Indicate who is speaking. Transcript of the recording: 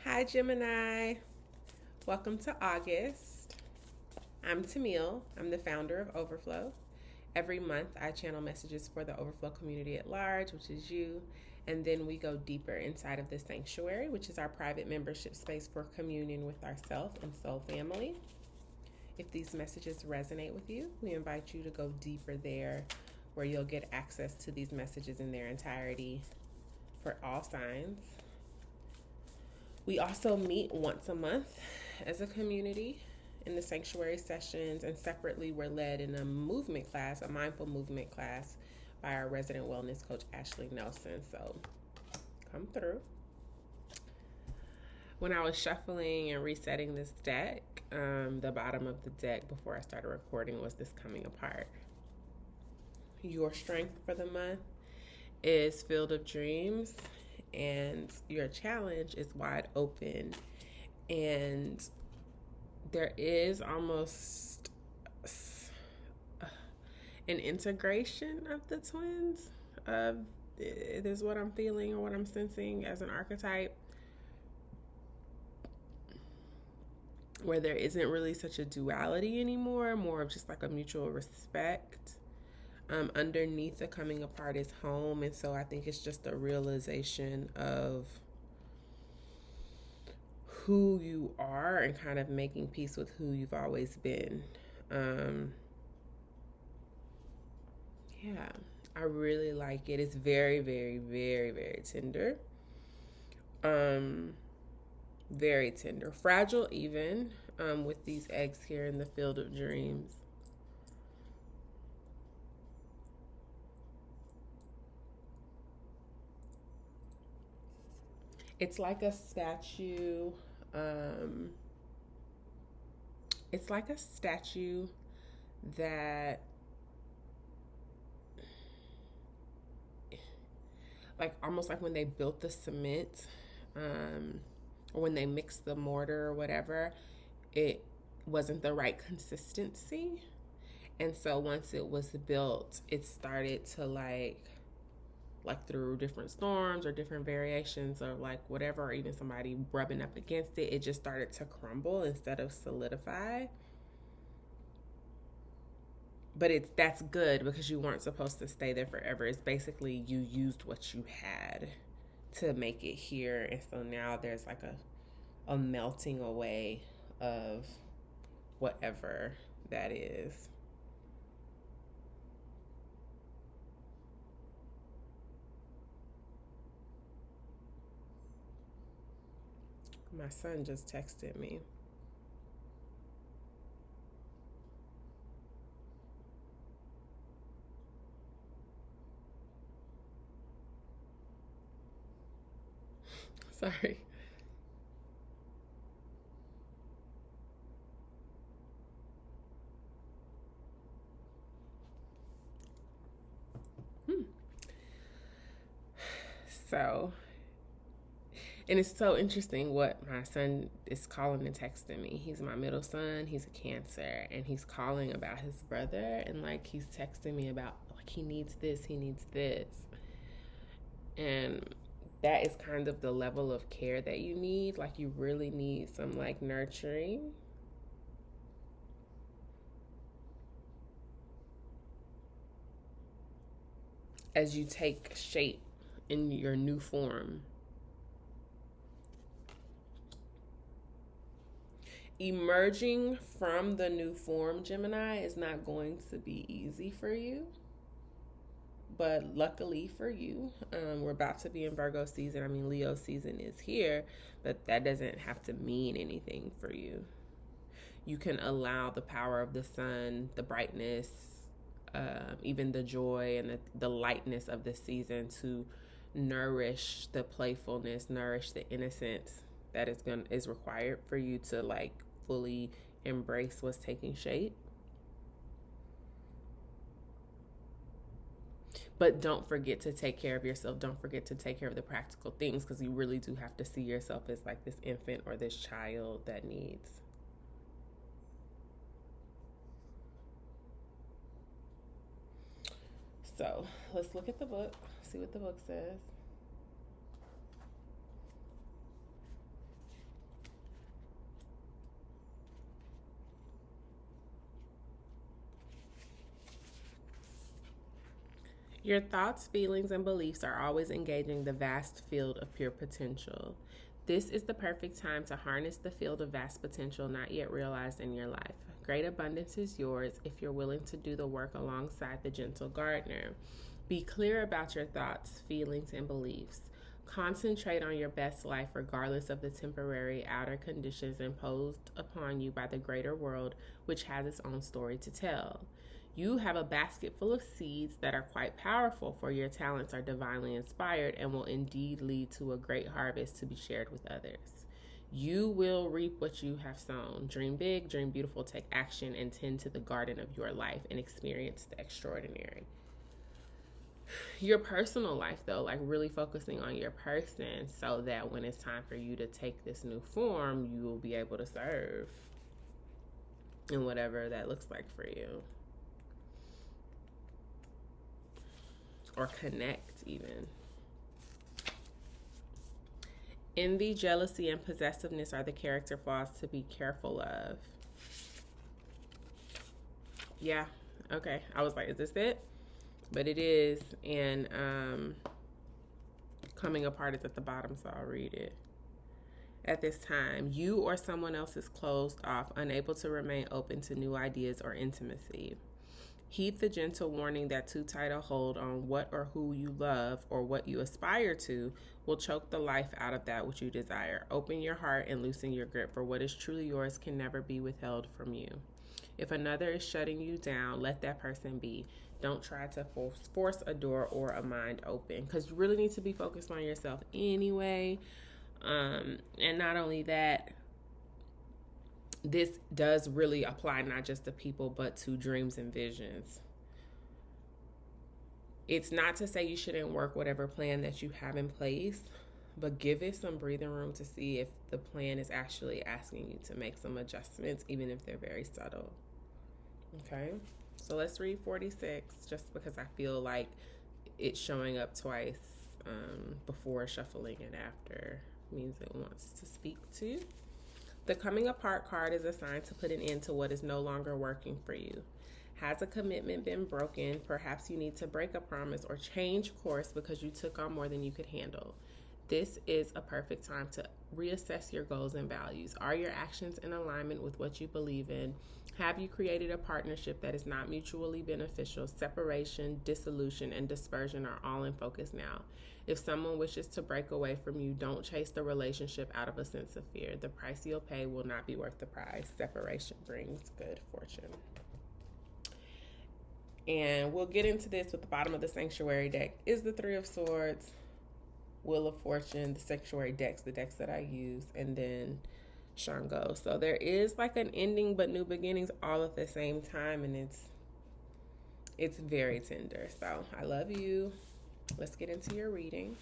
Speaker 1: Hi, Gemini. Welcome to August. I'm Timil. I'm the founder of Overflow. Every month, I channel messages for the Overflow community at large, which is you. And then we go deeper inside of the sanctuary, which is our private membership space for communion with ourself and soul family. If these messages resonate with you, we invite you to go deeper there, where you'll get access to these messages in their entirety for all signs. We also meet once a month as a community in the sanctuary sessions, and separately we're led in a movement class, a mindful movement class by our resident wellness coach, Ashley Nelson. So come through. When I was shuffling and resetting this deck, the bottom of the deck before I started recording was this coming apart. Your strength for the month is Field of Dreams, and your challenge is Wide Open. And there is almost an integration of the twins. It is what I'm feeling or what I'm sensing as an archetype, where there isn't really such a duality anymore, more of just like a mutual respect. Underneath the coming apart is home, and so I think it's just a realization of who you are and kind of making peace with who you've always been. Yeah, I really like it. It's very, very, very, very tender. Very tender, fragile even, with these eggs here in the Field of Dreams. It's like a statue. It's like a statue that, like almost like when they built the cement, or when they mixed the mortar or whatever, it wasn't the right consistency. And so once it was built, it started to like through different storms or different variations or like whatever, or even somebody rubbing up against it, it just started to crumble instead of solidify. But that's good, because you weren't supposed to stay there forever. It's basically you used what you had to make it here, and so now there's like a melting away of whatever that is. My son just texted me. Sorry. So, and it's so interesting what my son is calling and texting me. He's my middle son. He's a Cancer, and he's calling about his brother, and like he's texting me about like he needs this, he needs this. And that is kind of the level of care that you need. Like you really need some like nurturing. As you take shape in your new form. Emerging from the new form, Gemini, is not going to be easy for you. But luckily for you, we're about to be in Virgo season. I mean, Leo season is here, but that doesn't have to mean anything for you. You can allow the power of the sun, the brightness, even the joy and the lightness of the season to nourish the playfulness, nourish the innocence that is required for you to like fully embrace what's taking shape. But don't forget to take care of yourself. Don't forget to take care of the practical things, because you really do have to see yourself as like this infant or this child that needs. So let's look at the book, see what the book says. Your thoughts, feelings, and beliefs are always engaging the vast field of pure potential. This is the perfect time to harness the field of vast potential not yet realized in your life. Great abundance is yours if you're willing to do the work alongside the gentle gardener. Be clear about your thoughts, feelings, and beliefs. Concentrate on your best life regardless of the temporary outer conditions imposed upon you by the greater world, which has its own story to tell. You have a basket full of seeds that are quite powerful, for your talents are divinely inspired and will indeed lead to a great harvest to be shared with others. You will reap what you have sown. Dream big, dream beautiful, take action, and tend to the garden of your life and experience the extraordinary. Your personal life, though, like really focusing on your person so that when it's time for you to take this new form, you will be able to serve in whatever that looks like for you. Or connect even. Envy, jealousy, and possessiveness are the character flaws to be careful of. Yeah, okay. I was like, is this it? But it is, and coming apart is at the bottom, so I'll read it. At this time, you or someone else is closed off, unable to remain open to new ideas or intimacy. Heed the gentle warning that too tight a hold on what or who you love or what you aspire to will choke the life out of that which you desire. Open your heart and loosen your grip, for what is truly yours can never be withheld from you. If another is shutting you down, let that person be. Don't try to force a door or a mind open, because you really need to be focused on yourself anyway. And not only that, this does really apply not just to people, but to dreams and visions. It's not to say you shouldn't work whatever plan that you have in place, but give it some breathing room to see if the plan is actually asking you to make some adjustments, even if they're very subtle. Okay, so let's read 46, just because I feel like it's showing up twice before shuffling and after means it wants to speak to you. The coming apart card is assigned to put an end to what is no longer working for you. Has a commitment been broken? Perhaps you need to break a promise or change course because you took on more than you could handle. This is a perfect time to reassess your goals and values. Are your actions in alignment with what you believe in? Have you created a partnership that is not mutually beneficial? Separation, dissolution, and dispersion are all in focus now. If someone wishes to break away from you, don't chase the relationship out of a sense of fear. The price you'll pay will not be worth the price. Separation brings good fortune. And we'll get into this with the bottom of the Sanctuary deck is the Three of Swords, Wheel of Fortune, the Sanctuary decks, the decks that I use, and then Shango. So there is like an ending but new beginnings all at the same time, and it's very tender. So I love you. Let's get into your reading.